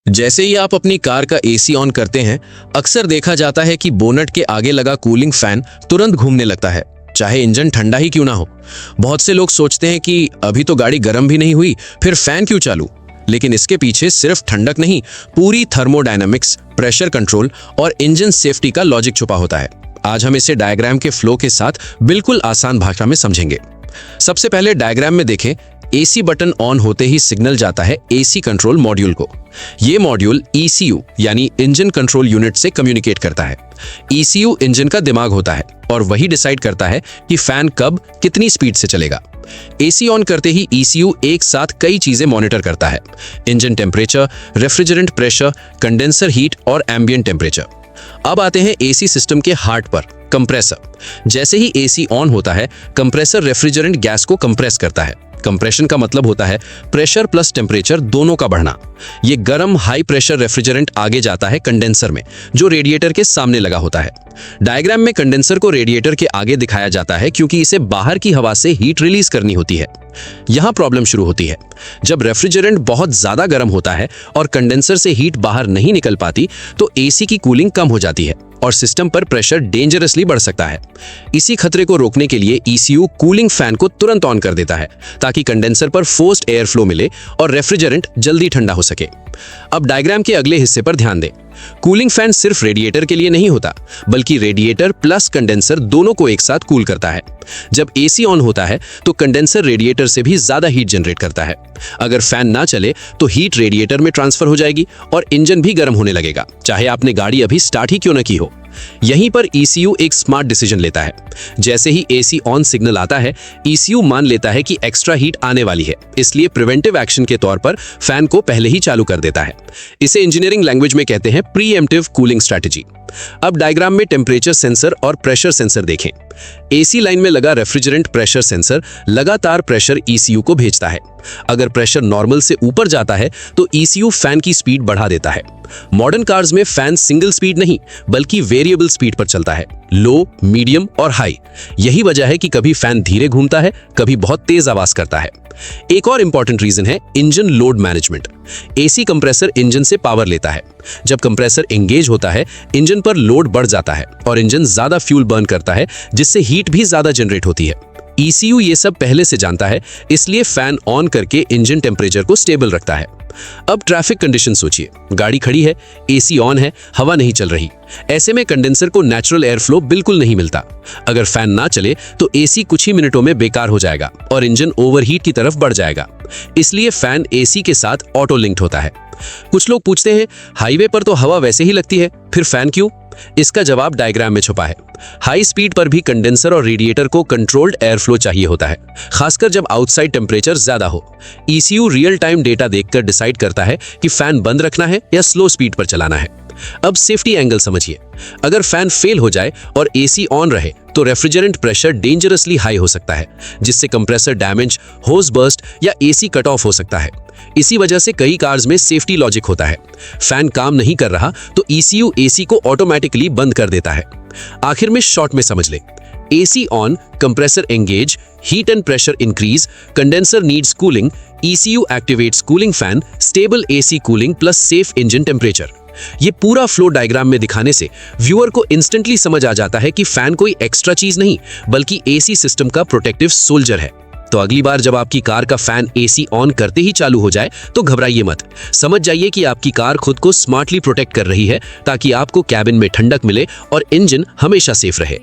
जैसे ही आप अपनी कार का एसी ऑन करते हैं, अक्सर देखा जाता है कि बोनट के आगे लगा कूलिंग फैन तुरंत घूमने लगता है, चाहे इंजन ठंडा ही क्यों ना हो। बहुत से लोग सोचते हैं कि अभी तो गाड़ी गर्म भी नहीं हुई, फिर फैन क्यों चालू। लेकिन इसके पीछे सिर्फ ठंडक नहीं, पूरी थर्मोडायनामिक्स, प्रेशर कंट्रोल और इंजन सेफ्टी का लॉजिक छुपा होता है। आज हम इसे डायग्राम के फ्लो के साथ बिल्कुल आसान भाषा में समझेंगे। सबसे पहले डायग्राम में देखें, एसी बटन ऑन होते ही सिग्नल जाता है एसी कंट्रोल मॉड्यूल को। ये मॉड्यूल ECU यानी इंजन कंट्रोल यूनिट से कम्युनिकेट करता है। ECU इंजन का दिमाग होता है और वही डिसाइड करता है कि फैन कब कितनी स्पीड से चलेगा। एसी ऑन करते ही ECU एक साथ कई चीजें मॉनिटर करता है: engine temperature, refrigerant pressure, condenser heat और एम्बिएंट टेम्परेचर। अब आते हैं एसी सिस्टम के हार्ट पर, कंप्रेसर। जैसे ही एसी ऑन होता है, कंप्रेसर रेफ्रिजरेंट गैस को कंप्रेस करता है। कंप्रेशन का मतलब होता है प्रेशर प्लस टेम्परेचर दोनों का बढ़ना। ये गर्म हाई प्रेशर रेफ्रिजरेंट आगे जाता है कंडेंसर में, जो रेडिएटर के सामने लगा होता है। डायग्राम में कंडेंसर को रेडिएटर के आगे दिखाया जाता है क्योंकि इसे बाहर की हवा से हीट रिलीज करनी होती है। यहाँ प्रॉब्लम शुरू होती है। जब रेफ्रिजरेंट बहुत ज्यादा गर्म होता है और कंडेंसर से हीट बाहर नहीं निकल पाती, तो एसी की कूलिंग कम हो जाती है और सिस्टम पर प्रेशर डेंजरसली बढ़ सकता है। इसी खतरे को रोकने के लिए ECU कूलिंग फैन को तुरंत ऑन कर देता है ताकि कंडेंसर पर फोर्स्ड एयर फ्लो मिले और रेफ्रिजरेंट जल्दी ठंडा हो सके। अब डायग्राम के अगले हिस्से पर ध्यान दें। कूलिंग फैन सिर्फ रेडिएटर के लिए नहीं होता, बल्कि रेडिएटर प्लस कंडेंसर दोनों को एक साथ कूल करता है। जब एसी ऑन होता है तो कंडेंसर रेडिएटर से भी ज्यादा हीट जनरेट करता है। अगर फैन ना चले तो हीट रेडिएटर में ट्रांसफर हो जाएगी और इंजन भी गर्म होने लगेगा, चाहे आपने गाड़ी अभी स्टार्ट ही क्यों न की हो। यहीं पर ECU एक स्मार्ट डिसीजन लेता है। जैसे ही एसी ऑन सिग्नल आता है, ECU मान लेता है कि एक्स्ट्रा हीट आने वाली है, इसलिए प्रिवेंटिव एक्शन के तौर पर फैन को पहले ही चालू कर देता है। इसे इंजीनियरिंग लैंग्वेज में कहते हैं प्रीएम्प्टिव कूलिंग स्ट्रेटजी। अब डायग्राम में टेम्परेचर सेंसर और प्रेशर सेंसर देखें। एसी लाइन में लगा रेफ्रिजरेंट प्रेशर सेंसर लगातार प्रेशर ECU को भेजता है। अगर प्रेशर नॉर्मल से ऊपर जाता है तो ECU फैन की स्पीड बढ़ा देता है। मॉडर्न कार्स में फैन सिंगल स्पीड नहीं, बल्कि वेरिएबल स्पीड पर चलता है, लो, मीडियम और हाई। यही वजह है कि कभी फैन धीरे घूमता है, कभी बहुत तेज आवाज करता है। एक और इंपॉर्टेंट रीजन है engine load management. AC compressor engine से पावर लेता है। जब कंप्रेसर एंगेज होता है, इंजन पर लोड बढ़ जाता है और इंजन ज्यादा फ्यूल बर्न करता है, जिससे हीट भी ज्यादा जनरेट होती है। ECU ये सब पहले से जानता है, इसलिए फैन ऑन करके इंजन टेम्परेचर को स्टेबल रखता है। अब ट्रैफिक कंडीशन सोचिए। गाड़ी खड़ी है, एसी ऑन है, हवा नहीं चल रही। ऐसे में कंडेंसर को नेचुरल एयर फ्लो बिल्कुल नहीं मिलता। अगर फैन ना चले तो एसी कुछ ही मिनटों में बेकार हो जाएगा और इंजन ओवरहीट की तरफ बढ़ जाएगा। इसलिए फैन एसी के साथ ऑटो लिंक्ड होता है। कुछ लोग पूछते हैं, हाईवे पर तो हवा वैसे ही लगती है, फिर फैन क्यों? इसका जवाब डायग्राम में छुपा है। हाई स्पीड पर भी कंडेंसर और रेडिएटर को कंट्रोल्ड एयर फ्लो चाहिए होता है, खासकर जब आउटसाइड टेम्परेचर ज्यादा हो। ECU रियल टाइम डेटा देखकर डिसाइड करता है कि फैन बंद रखना है या स्लो स्पीड पर चलाना है। अब सेफ्टी एंगल समझिए। अगर फैन फेल हो जाए और एसी ऑन रहे तो रेफ्रिजरेंट प्रेशर डेंजरसली हाई हो सकता है, जिससे कंप्रेसर डैमेज, होज बर्स्ट या एसी कट ऑफ हो सकता है। इसी वजह से कई कार्स में सेफ्टी लॉजिक होता है। फैन काम नहीं कर रहा तो ECU एसी को ऑटोमेटिकली बंद कर देता है। आखिर में शॉर्ट में समझ ले, AC on, compressor engage, heat and pressure increase, condenser needs cooling, ECU activates cooling fan, stable AC cooling plus safe engine temperature. ये पूरा फ्लो डायग्राम में दिखाने से व्यूअर को इंस्टेंटली समझ आ जाता है कि फैन कोई एक्स्ट्रा चीज नहीं, बल्कि एसी सिस्टम का प्रोटेक्टिव सोल्जर है। तो अगली बार जब आपकी कार का फैन एसी ऑन करते ही चालू हो जाए तो घबराइए मत। समझ जाइए कि आपकी कार खुद को स्मार्टली प्रोटेक्ट कर रही है ताकि आपको कैबिन में ठंडक मिले और इंजन हमेशा सेफ रहे।